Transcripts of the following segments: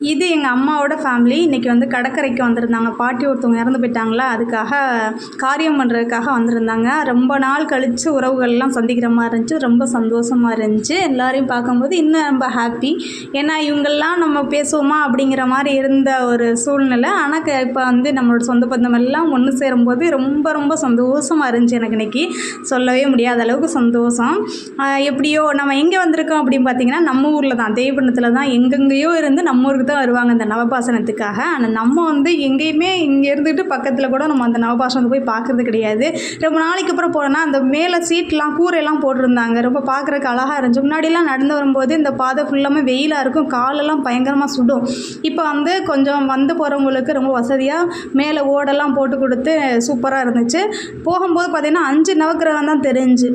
இது எங்கள் அம்மாவோட ஃபேமிலி. இன்றைக்கி வந்து கடற்கரைக்கு வந்திருந்தாங்க. பாட்டி ஒருத்தவங்க இறந்து போயிட்டாங்களா, அதுக்காக காரியம் பண்ணுறதுக்காக வந்திருந்தாங்க. ரொம்ப நாள் கழித்து உறவுகள்லாம் சந்திக்கிற மாதிரி இருந்துச்சு. ரொம்ப சந்தோஷமாக இருந்துச்சு. எல்லோரையும் பார்க்கும்போது இன்னும் ரொம்ப ஹாப்பி. ஏன்னா இவங்கெல்லாம் நம்ம பேசுவோமா அப்படிங்கிற மாதிரி இருந்த ஒரு சூழ்நிலை. ஆனால் இப்போ வந்து நம்மளோட சொந்த பந்தம் எல்லாம் ஒன்று சேரும்போது ரொம்ப ரொம்ப சந்தோஷமாக இருந்துச்சு. எனக்கு இன்றைக்கி சொல்லவே முடியாத அளவுக்கு சந்தோஷம். எப்படியோ நம்ம எங்கே வந்திருக்கோம் அப்படின்னு பார்த்தீங்கன்னா, நம்ம ஊரில் தான், தேவபுரத்தில் தான். எங்கெங்கேயோ இருந்து நம்ம ஊருக்கு தான் வருவாங்க இந்த நவபாசனத்துக்காக. ஆனால் நம்ம வந்து எங்கேயுமே இங்கே இருந்துட்டு பக்கத்தில் கூட நம்ம அந்த நவபாசனத்தை போய் பார்க்குறது கிடையாது. ரொம்ப நாளைக்கு அப்புறம் போனோன்னா அந்த மேலே சீட்லாம் கூரையெல்லாம் போட்டிருந்தாங்க. ரொம்ப பார்க்குறதுக்கு அழகாக இருந்துச்சு. முன்னாடிலாம் நடந்து வரும்போது இந்த பாதை ஃபுல்லாமே வெயிலாக இருக்கும், காலெல்லாம் பயங்கரமாக சுடும். இப்போ வந்து கொஞ்சம் வந்து போகிறவங்களுக்கு ரொம்ப வசதியாக மேலே ஓடெல்லாம் போட்டு கொடுத்து சூப்பராக இருந்துச்சு. போகும்போது பார்த்திங்கன்னா 5 நவக்கிரகம் தான் தெரிஞ்சு.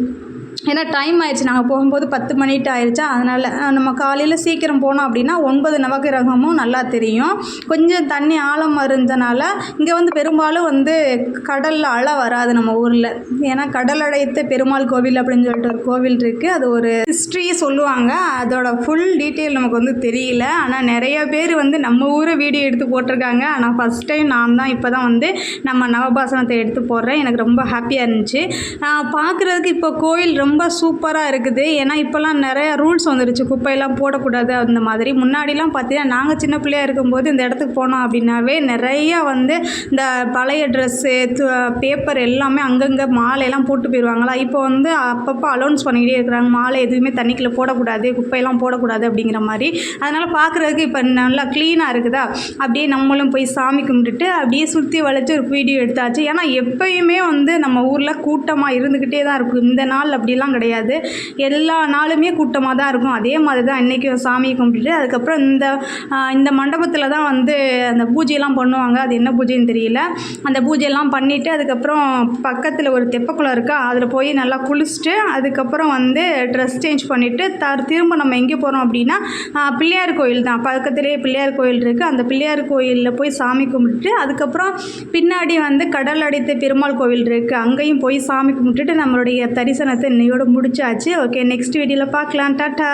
ஏன்னா டைம் ஆயிடுச்சு, நாங்கள் போகும்போது 10 மணிட்டு ஆயிடுச்சா. அதனால் நம்ம காலையில் சீக்கிரம் போனோம் அப்படின்னா 9 நவக்கிரகமும் நல்லா தெரியும். கொஞ்சம் தண்ணி ஆழம் இருந்தனால இங்கே வந்து பெரும்பாலும் வந்து கடலில் அலை வராது நம்ம ஊரில். ஏன்னா கடல் அடைத்த பெருமாள் கோவில் அப்படின்னு சொல்லிட்டு ஒரு கோவில் இருக்குது. அது ஒரு ஹிஸ்ட்ரி சொல்லுவாங்க. அதோட ஃபுல் டீட்டெயில் நமக்கு வந்து தெரியல. ஆனால் நிறைய பேர் வந்து நம்ம ஊரை வீடியோ எடுத்து போட்டிருக்காங்க. ஆனால் ஃபஸ்ட் டைம் நான் தான் இப்போ தான் வந்து நம்ம நவபாசனத்தை எடுத்து போடுறேன். எனக்கு ரொம்ப ஹாப்பியாக இருந்துச்சு. பார்க்குறதுக்கு இப்போ கோயில் ரொம்ப சூப்பராக இருக்குது. ஏன்னா இப்போல்லாம் நிறைய ரூல்ஸ் வந்துருச்சு, குப்பையெல்லாம் போடக்கூடாது அந்த மாதிரி. முன்னாடிலாம் பார்த்தீங்கன்னா நாங்கள் சின்ன பிள்ளையாக இருக்கும்போது இந்த இடத்துக்கு போனோம் அப்படின்னாவே நிறையா வந்து இந்த பழைய ட்ரெஸ்ஸு பேப்பர் எல்லாமே அங்கங்கே மாலையெல்லாம் போட்டு போயிடுவாங்களா. இப்போ வந்து அப்பப்போ அலௌன்ஸ் பண்ணிக்கிட்டே இருக்கிறாங்க, மாலை எதுவுமே தண்ணிக்குள்ளே போடக்கூடாது, குப்பையெல்லாம் போடக்கூடாது அப்படிங்கிற மாதிரி. அதனால் பார்க்குறதுக்கு இப்போ நல்லா க்ளீனாக இருக்குதா. அப்படியே நம்மளும் போய் சாமி கும்பிட்டுட்டு அப்படியே சுற்றி வளைச்சி ஒரு வீடியோ எடுத்தாச்சு. ஏன்னா எப்பயுமே வந்து நம்ம ஊரில் கூட்டமாக இருந்துக்கிட்டே தான் இருக்கும். இந்த நாள் அப்படிலாம் கிடையாது, எல்லா நாளுமே கூட்டமாக தான் இருக்கும். அதே மாதிரி தான் இன்றைக்கி சாமியை கும்பிட்டுட்டு அதுக்கப்புறம் இந்த மண்டபத்தில் தான் வந்து அந்த பூஜையெல்லாம் பண்ணுவாங்க. அது என்ன பூஜைன்னு தெரியல. அந்த பூஜையெல்லாம் பண்ணிவிட்டு அதுக்கப்புறம் பக்கத்தில் ஒரு தெப்பக்குளம் இருக்கா, அதில் போய் நல்லா குளிச்சுட்டு அதுக்கப்புறம் வந்து ட்ரெஸ் சேஞ்ச் பண்ணிவிட்டு திரும்ப நம்ம எங்கே போகிறோம் அப்படின்னா பிள்ளையார் கோயில் தான். பக்கத்துலேயே பிள்ளையார் கோயில் இருக்குது. அந்த பிள்ளையார் கோயிலில் போய் சாமி கும்பிட்டுட்டு அதுக்கப்புறம் பின்னாடி வந்து கடல் அடைத்த பெருமாள் கோவில் இருக்குது, அங்கேயும் போய் சாமி கும்பிட்டுட்டு நம்மளுடைய தரிசனத்தை இன்னையோடு முடிச்சாச்சு. ஓகே, நெக்ஸ்ட் வீடியோவில் பார்க்கலாம். டாட்டா.